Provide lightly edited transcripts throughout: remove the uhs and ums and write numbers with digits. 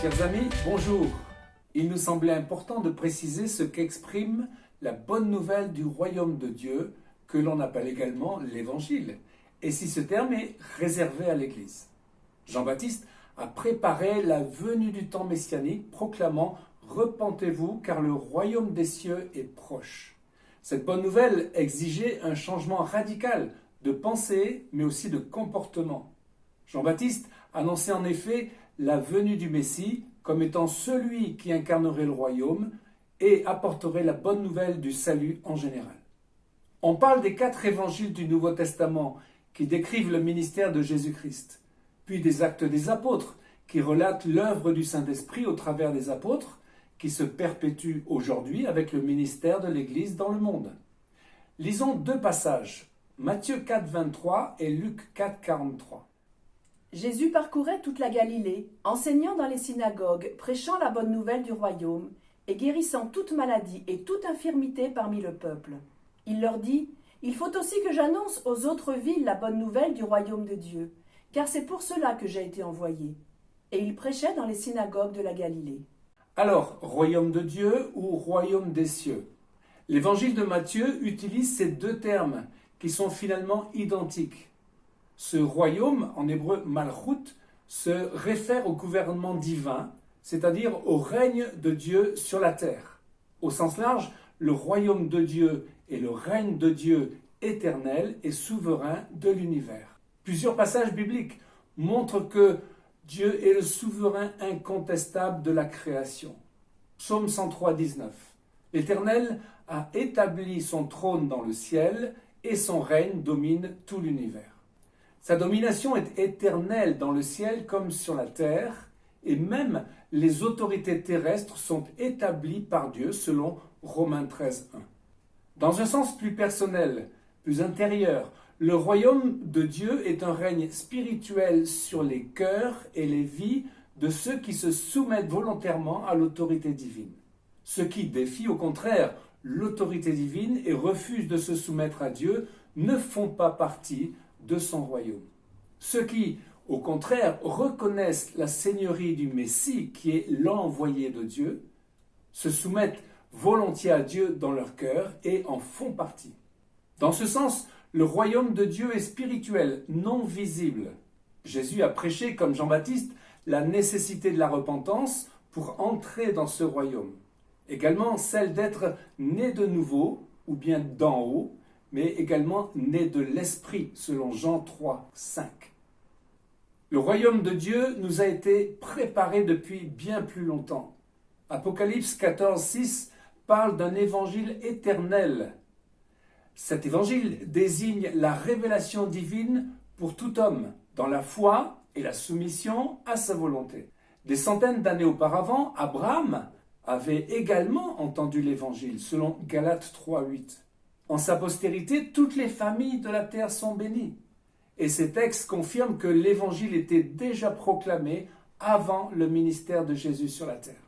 Chers amis, bonjour. Il nous semblait important de préciser ce qu'exprime la bonne nouvelle du royaume de Dieu, que l'on appelle également l'Évangile, et si ce terme est réservé à l'Église. Jean-Baptiste a préparé la venue du temps messianique, proclamant « Repentez-vous, car le royaume des cieux est proche ». Cette bonne nouvelle exigeait un changement radical de pensée, mais aussi de comportement. Jean-Baptiste annonçait en effet la venue du Messie comme étant celui qui incarnerait le royaume et apporterait la bonne nouvelle du salut en général. On parle des 4 évangiles du Nouveau Testament qui décrivent le ministère de Jésus-Christ, puis des Actes des Apôtres qui relatent l'œuvre du Saint-Esprit au travers des apôtres qui se perpétue aujourd'hui avec le ministère de l'Église dans le monde. Lisons 2 passages, Matthieu 4, 23 et Luc 4, 43. Jésus parcourait toute la Galilée, enseignant dans les synagogues, prêchant la bonne nouvelle du royaume et guérissant toute maladie et toute infirmité parmi le peuple. Il leur dit « Il faut aussi que j'annonce aux autres villes la bonne nouvelle du royaume de Dieu, car c'est pour cela que j'ai été envoyé. » Et il prêchait dans les synagogues de la Galilée. Alors, royaume de Dieu ou royaume des cieux? L'évangile de Matthieu utilise ces 2 termes qui sont finalement identiques. Ce royaume, en hébreu malchut, se réfère au gouvernement divin, c'est-à-dire au règne de Dieu sur la terre. Au sens large, le royaume de Dieu est le règne de Dieu éternel et souverain de l'univers. Plusieurs passages bibliques montrent que Dieu est le souverain incontestable de la création. Psaume 103, 19. L'Éternel a établi son trône dans le ciel et son règne domine tout l'univers. Sa domination est éternelle dans le ciel comme sur la terre, et même les autorités terrestres sont établies par Dieu selon Romains 13, 1. Dans un sens plus personnel, plus intérieur, le royaume de Dieu est un règne spirituel sur les cœurs et les vies de ceux qui se soumettent volontairement à l'autorité divine. Ceux qui défient au contraire l'autorité divine et refusent de se soumettre à Dieu ne font pas partie de son royaume. Ceux qui, au contraire, reconnaissent la seigneurie du Messie, qui est l'envoyé de Dieu, se soumettent volontiers à Dieu dans leur cœur et en font partie. Dans ce sens, le royaume de Dieu est spirituel, non visible. Jésus a prêché, comme Jean-Baptiste, la nécessité de la repentance pour entrer dans ce royaume. Également celle d'être né de nouveau, ou bien d'en haut, mais également né de l'Esprit, selon Jean 3, 5. Le royaume de Dieu nous a été préparé depuis bien plus longtemps. Apocalypse 14, 6 parle d'un évangile éternel. Cet évangile désigne la révélation divine pour tout homme, dans la foi et la soumission à sa volonté. Des centaines d'années auparavant, Abraham avait également entendu l'évangile, selon Galates 3, 8. En sa postérité, toutes les familles de la terre sont bénies. Et ces textes confirment que l'évangile était déjà proclamé avant le ministère de Jésus sur la terre.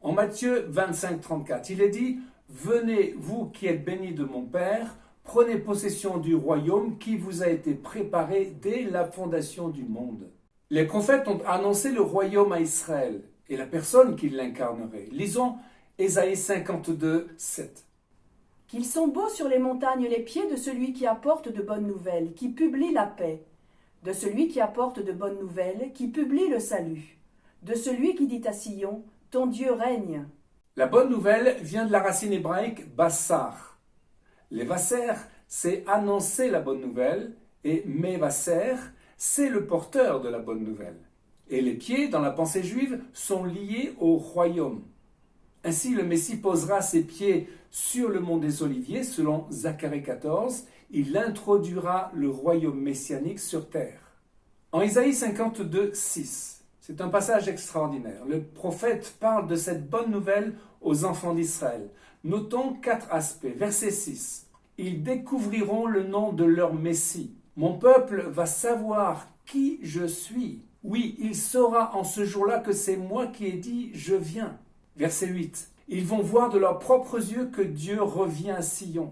En Matthieu 25, 34, il est dit « Venez, vous qui êtes bénis de mon Père, prenez possession du royaume qui vous a été préparé dès la fondation du monde. » Les prophètes ont annoncé le royaume à Israël et la personne qui l'incarnerait. Lisons Ésaïe 52, 7. Qu'ils sont beaux sur les montagnes les pieds de celui qui apporte de bonnes nouvelles, qui publie la paix, de celui qui apporte de bonnes nouvelles, qui publie le salut, de celui qui dit à Sion, ton Dieu règne. La bonne nouvelle vient de la racine hébraïque bassar. Levaser, c'est annoncer la bonne nouvelle, et mevaser, c'est le porteur de la bonne nouvelle. Et les pieds, dans la pensée juive, sont liés au royaume. Ainsi, le Messie posera ses pieds sur le mont des Oliviers, selon Zacharie 14, il introduira le royaume messianique sur terre. En Isaïe 52, 6, c'est un passage extraordinaire. Le prophète parle de cette bonne nouvelle aux enfants d'Israël. Notons 4 aspects. Verset 6, ils découvriront le nom de leur Messie. Mon peuple va savoir qui je suis. Oui, il saura en ce jour-là que c'est moi qui ai dit « Je viens ». Verset 8. Ils vont voir de leurs propres yeux que Dieu revient à Sion.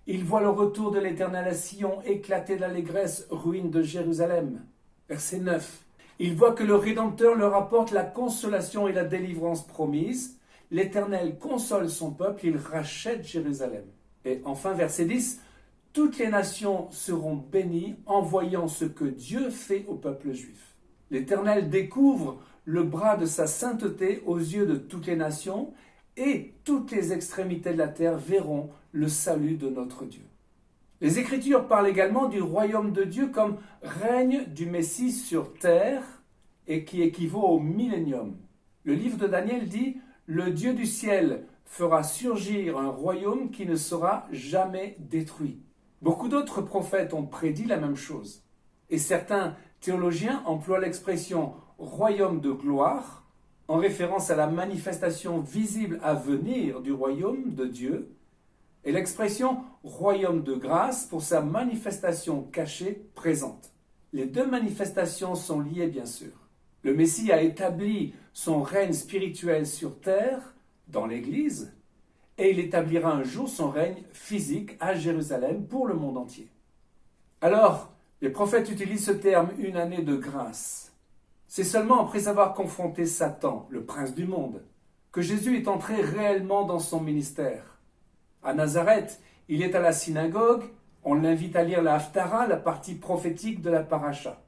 Ils voient le retour de l'Éternel à Sion, éclater d'allégresse, ruine de Jérusalem. Verset 9. Ils voient que le Rédempteur leur apporte la consolation et la délivrance promise. L'Éternel console son peuple, il rachète Jérusalem. Et enfin, verset 10, « Toutes les nations seront bénies en voyant ce que Dieu fait au peuple juif. L'Éternel découvre le bras de sa sainteté aux yeux de toutes les nations, et toutes les extrémités de la terre verront le salut de notre Dieu. » Les Écritures parlent également du royaume de Dieu comme règne du Messie sur terre et qui équivaut au millénium. Le livre de Daniel dit « Le Dieu du ciel fera surgir un royaume qui ne sera jamais détruit. » Beaucoup d'autres prophètes ont prédit la même chose. Et certains théologiens emploient l'expression « royaume de gloire » en référence à la manifestation visible à venir du royaume de Dieu, et l'expression « royaume de grâce » pour sa manifestation cachée présente. Les deux manifestations sont liées bien sûr. Le Messie a établi son règne spirituel sur terre, dans l'Église, et il établira un jour son règne physique à Jérusalem pour le monde entier. Alors, les prophètes utilisent ce terme « une année de grâce ». C'est seulement après avoir confronté Satan, le prince du monde, que Jésus est entré réellement dans son ministère. À Nazareth, il est à la synagogue, on l'invite à lire la Haftara, la partie prophétique de la paracha.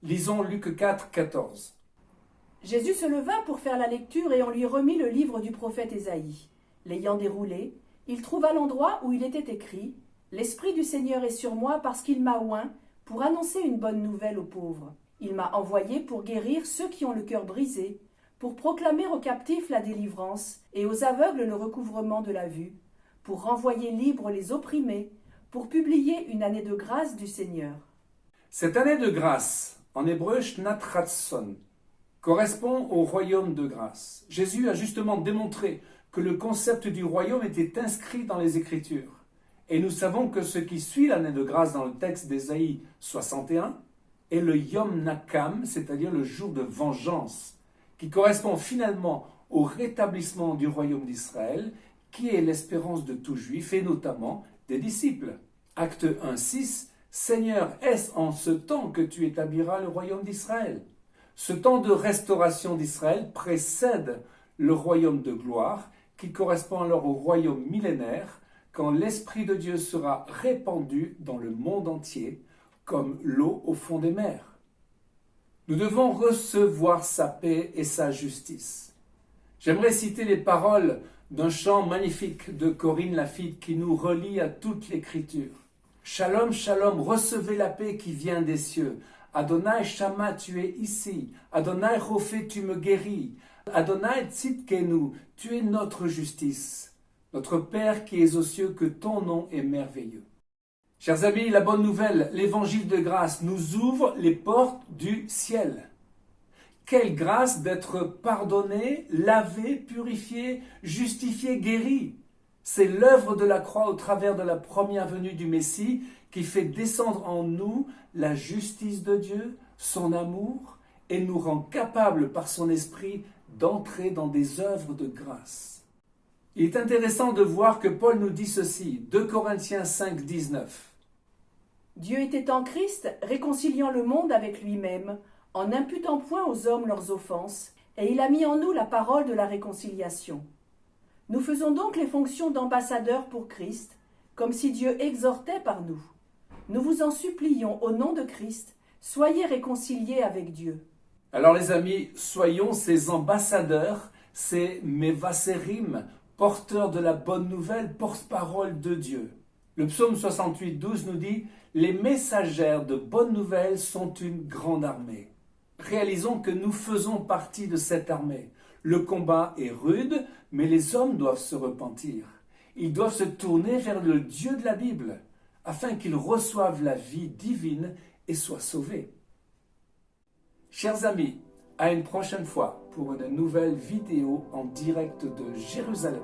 Lisons Luc 4, 14. Jésus se leva pour faire la lecture et on lui remit le livre du prophète Ésaïe. L'ayant déroulé, il trouva l'endroit où il était écrit « L'Esprit du Seigneur est sur moi parce qu'il m'a oint pour annoncer une bonne nouvelle aux pauvres. Il m'a envoyé pour guérir ceux qui ont le cœur brisé, pour proclamer aux captifs la délivrance et aux aveugles le recouvrement de la vue, pour renvoyer libres les opprimés, pour publier une année de grâce du Seigneur. » Cette année de grâce, en hébreu Shnat Ratson, correspond au royaume de grâce. Jésus a justement démontré que le concept du royaume était inscrit dans les Écritures. Et nous savons que ce qui suit l'année de grâce dans le texte d'Ésaïe 61 est le Yom Nakam, c'est-à-dire le jour de vengeance, qui correspond finalement au rétablissement du royaume d'Israël, qui est l'espérance de tout juif et notamment des disciples. Acte 1, 6, « Seigneur, est-ce en ce temps que tu établiras le royaume d'Israël ?» Ce temps de restauration d'Israël précède le royaume de gloire, qui correspond alors au royaume millénaire, quand l'Esprit de Dieu sera répandu dans le monde entier, comme l'eau au fond des mers. Nous devons recevoir sa paix et sa justice. J'aimerais citer les paroles d'un chant magnifique de Corinne Lafitte qui nous relie à toute l'Écriture. « Shalom, shalom, recevez la paix qui vient des cieux. Adonai Shama, tu es ici. Adonai Rophé, tu me guéris. Adonai Tzidkenu, tu es notre justice. Notre Père qui es aux cieux, que ton nom est merveilleux. » Chers amis, la bonne nouvelle, l'évangile de grâce nous ouvre les portes du ciel. Quelle grâce d'être pardonné, lavé, purifié, justifié, guéri. C'est l'œuvre de la croix au travers de la première venue du Messie qui fait descendre en nous la justice de Dieu, son amour, et nous rend capables par son esprit d'entrer dans des œuvres de grâce. Il est intéressant de voir que Paul nous dit ceci, 2 Corinthiens 5, 19. Dieu était en Christ, réconciliant le monde avec lui-même, en n'imputant point aux hommes leurs offenses, et il a mis en nous la parole de la réconciliation. Nous faisons donc les fonctions d'ambassadeurs pour Christ, comme si Dieu exhortait par nous. Nous vous en supplions au nom de Christ, soyez réconciliés avec Dieu. Alors les amis, soyons ces ambassadeurs, ces mevaserim, porteurs de la bonne nouvelle, porte-parole de Dieu. Le psaume 68, 12 nous dit « Les messagères de bonnes nouvelles sont une grande armée ». Réalisons que nous faisons partie de cette armée. Le combat est rude, mais les hommes doivent se repentir. Ils doivent se tourner vers le Dieu de la Bible, afin qu'ils reçoivent la vie divine et soient sauvés. Chers amis, à une prochaine fois pour une nouvelle vidéo en direct de Jérusalem.